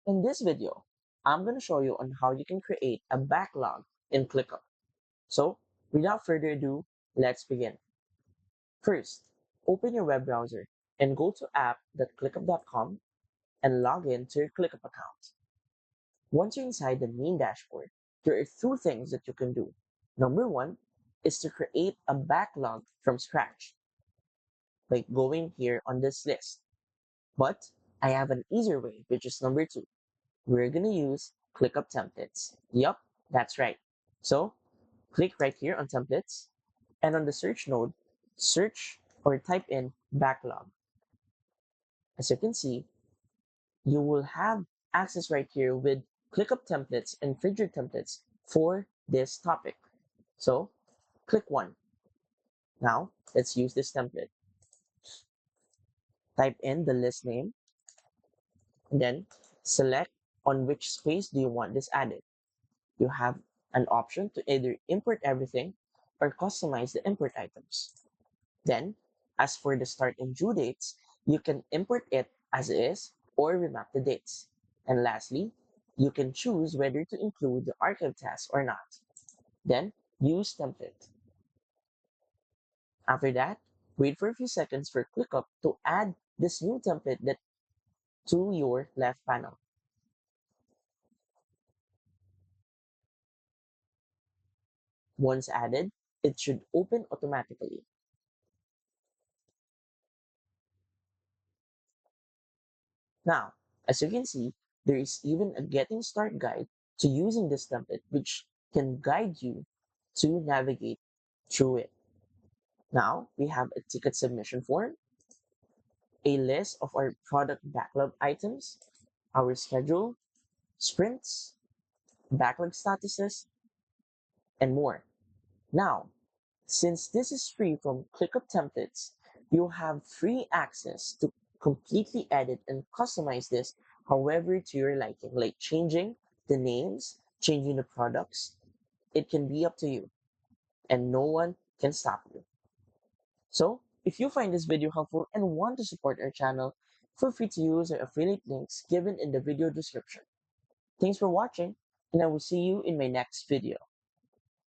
In this video, I'm going to show you on how you can create a backlog in ClickUp. So, without further ado, let's begin. First, open your web browser and go to app.clickup.com and log in to your ClickUp account. Once you're inside the main dashboard, there are two things that you can do. Number one is to create a backlog from scratch, like going here on this list. But I have an easier way, which is number two. We're going to use ClickUp templates. Yup, that's right. So click right here on templates and on the search node, search or type in backlog. As you can see, you will have access right here with ClickUp templates and figure templates for this topic. So click one. Now let's use this template. Type in the list name, then select on which space do you want this added. You have an option to either import everything or customize the import items. Then, as for the start and due dates, you can import it as is or remap the dates. And lastly, you can choose whether to include the archive task or not. Then, use template. After that, wait for a few seconds for ClickUp to add this new template to your left panel. Once added, it should open automatically. Now, as you can see, there is even a getting start guide to using this template, which can guide you to navigate through it. Now, we have a ticket submission form, a list of our product backlog items, our schedule, sprints, backlog statuses, and more. Now, since this is free from ClickUp templates, you have free access to completely edit and customize this however to your liking, like changing the names, changing the products. It can be up to you, and no one can stop you. So, if you find this video helpful and want to support our channel, feel free to use our affiliate links given in the video description. Thanks for watching, and I will see you in my next video.